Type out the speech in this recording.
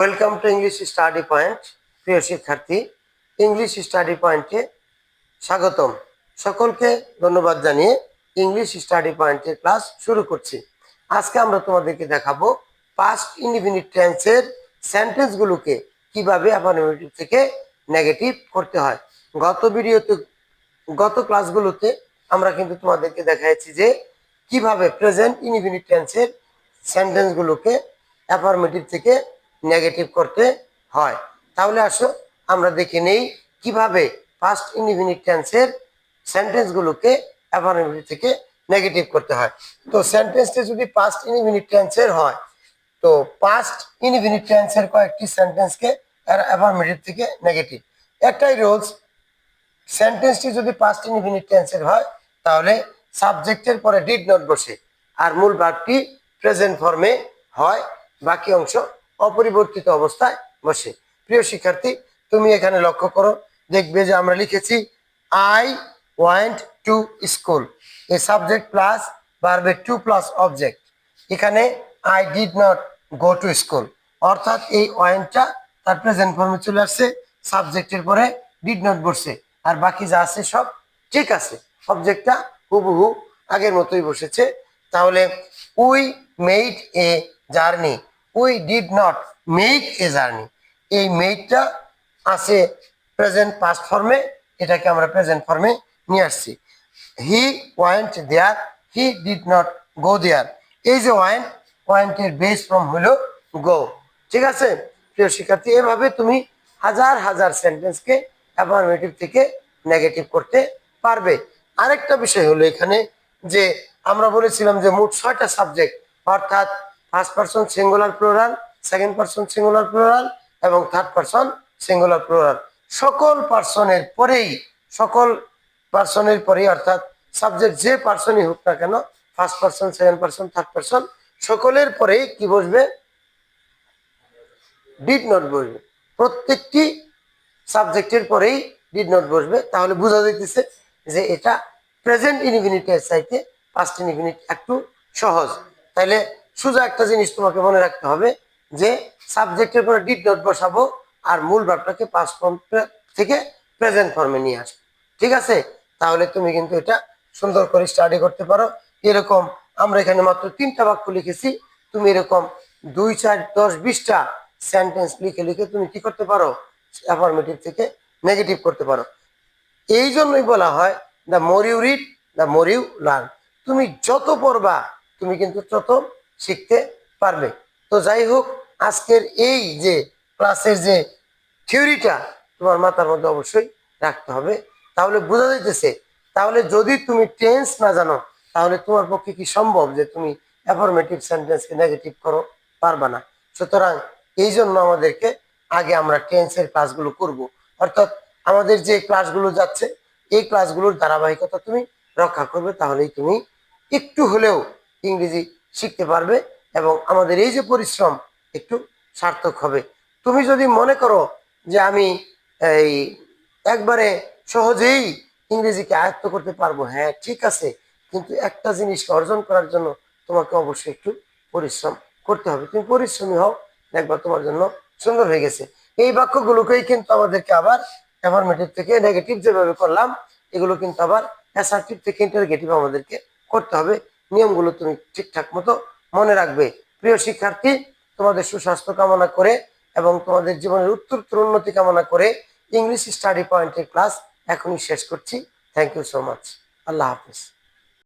Welcome to English study point. প্রিয় শিক্ষার্থী, English study পয়েন্টে স্বাগতম। সকলকে ধন্যবাদ জানিয়ে ইংলিশ স্টাডি পয়েন্টের ক্লাস শুরু করছি। আজকে আমরা তোমাদেরকে দেখাবো পাস্ট ইনডিফিনিট টেন্সের সেন্টেন্সগুলোকে কিভাবে অ্যাফার্মেটিভ থেকে নেগেটিভ করতে হয়। গত ক্লাসগুলোতে আমরা কিন্তু তোমাদেরকে দেখাচ্ছি যে কিভাবে প্রেজেন্ট ইনডিফিনিট টেন্সের সেন্টেন্সগুলোকে অ্যাফার্মেটিভ থেকে নেগেটিভ করতে হয়। তাহলে আসো আমরা দেখে নেই কিভাবে পাস্ট ইনডিফিনিট টেন্সের সেন্টেন্সগুলোকে অ্যাফার্মেটিভ থেকে নেগেটিভ করতে হয়। তো সেন্টেন্সটা যদি পাস্ট ইনডিফিনিট টেন্সের হয়, তো পাস্ট ইনডিফিনিট টেন্সের কয়েকটি সেন্টেন্সকে অ্যাফার্মেটিভ থেকে নেগেটিভ। একটাই রুলস, সেন্টেন্সটি যদি পাস্ট ইনডিফিনিট টেন্সের হয় তাহলে সাবজেক্টের পরে ডিড নট বসে আর মূল ভার্বটি প্রেজেন্ট ফর্মে হয়, বাকি অংশ অপরিবর্তিত অবস্থায় বসে। প্রিয় শিক্ষার্থী, তুমি এখানে লক্ষ্য করো, দেখবে যে আমরা লিখেছি I went to school, A subject plus ভার্বের টু প্লাস অবজেক্ট। এখানে I did not go to school, অর্থাৎ এই ওয়েন্টটা তার প্রেজেন্ট ফর্মে চলে আসছে, সাবজেক্টের পরে ডিড নট বসছে, আর বাকি যা আছে সব ঠিক আছে, অবজেক্টটা হুবহু আগের মতোই বসেছে। তাহলে we made a journey, we did not make a journey, এই মেডটা আছে প্রেজেন্ট পাস্ট ফর্মে, এটাকে আমরা প্রেজেন্ট ফর্মে নিয়ে আসছি। He went there, he did not go there, এই যে ওয়েন্টের বেস ফর্ম হলো গো। ঠিক আছে প্রিয় শিক্ষার্থী, এভাবে তুমি হাজার হাজার সেন্টেন্সকে অ্যাফার্মেটিভ থেকে নেগেটিভ করতে পারবে। আরেকটা বিষয় হলো এখানে যে আমরা বলেছিলাম যে মোট 6টা সাবজেক্ট, অর্থাৎ first person singular plural, second person singular plural এবং থার্ড পারসন সিঙ্গুলার প্লুরাল। সকল পার্সনের পরেই অর্থাৎ সাবজেক্ট যে পার্সনই হোক না কেন, first person, second person, third person, সকলের পরেই কি বসবে? ডিড নট বসবে। প্রত্যেকটি সাবজেক্টের পরেই ডিড নট বসবে। তাহলে বোঝা যাইতেছে যে এটা প্রেজেন্ট ইনডিফিনিটের চাইতে পাস্ট ইনডিফিনিট একটু সহজ। তাইলে সোজা একটা জিনিস তোমাকে মনে রাখতে হবে যে সাবজেক্টের পরে ডিড নট বসাবো আর মূল ভার্বটাকে পাস্ট ফর্ম থেকে প্রেজেন্ট ফর্মে নিয়ে আসবো। ঠিক আছে, তাহলে তুমি কিন্তু এটা সুন্দর করে স্টাডি করতে পারো। এরকম আমরা এখানে মাত্র 3টা বাক্য লিখেছি, তুমি এরকম 2, 4, 10, 20টা সেন্টেন্স লিখে লিখে তুমি কি করতে পারো? অ্যাফার্মেটিভ থেকে নেগেটিভ করতে পারো। এই জন্যই বলা হয় the more you read the more you learn. তুমি যত পড়বা তুমি কিন্তু তত শিখতে পারবে। তো যাই হোক, আজকের এই যে ক্লাসের যে থিওরিটা তোমার মাথার মধ্যে অবশ্যই রাখতে হবে। তাহলে বোঝা যাইতেছে, তাহলে যদি তুমি টেন্স না জানো তাহলে তোমার পক্ষে কি সম্ভব যে তুমি অ্যাফার্মেটিভ সেন্টেন্সকে নেগেটিভ করো? পারবা না। সুতরাং এই জন্য আমাদেরকে আগে আমরা টেন্সের ক্লাসগুলো করব, অর্থাৎ আমাদের যে ক্লাসগুলো যাচ্ছে এই ক্লাসগুলোর ধারাবাহিকতা তুমি রক্ষা করবে, তাহলেই তুমি একটু হলেও ইংরেজি শিখতে পারবে এবং আমাদের এই যে পরিশ্রম একটু সার্থক হবে। তুমি যদি মনে করো যে আমি এই একবারে সহজেই ইংরেজিকে আয়ত্ত করতে পারবো, হ্যাঁ ঠিক আছে, কিন্তু একটা জিনিসকে অর্জন করার জন্য তোমাকে অবশ্যই একটু পরিশ্রম করতে হবে। তুমি পরিশ্রমী হও, দেখবা তোমার জন্য সুন্দর হয়ে গেছে। এই বাক্যগুলোকেই কিন্তু আমাদেরকে আবার অ্যাফার্মেটিভ থেকে নেগেটিভ যেভাবে করলাম, এগুলো কিন্তু আবার অ্যাসার্টিভ থেকে ইন্টারগেটিভ আমাদেরকে করতে হবে। নিয়মগুলো তুমি ঠিকঠাক মতো মনে রাখবে। প্রিয় শিক্ষার্থী, তোমাদের সুস্বাস্থ্য কামনা করে এবং তোমাদের জীবনের উত্তরোত্তর উন্নতি কামনা করে ইংলিশ স্টাডি পয়েন্টের ক্লাস এখনই শেষ করছি। Thank you so much. আল্লাহ হাফিজ।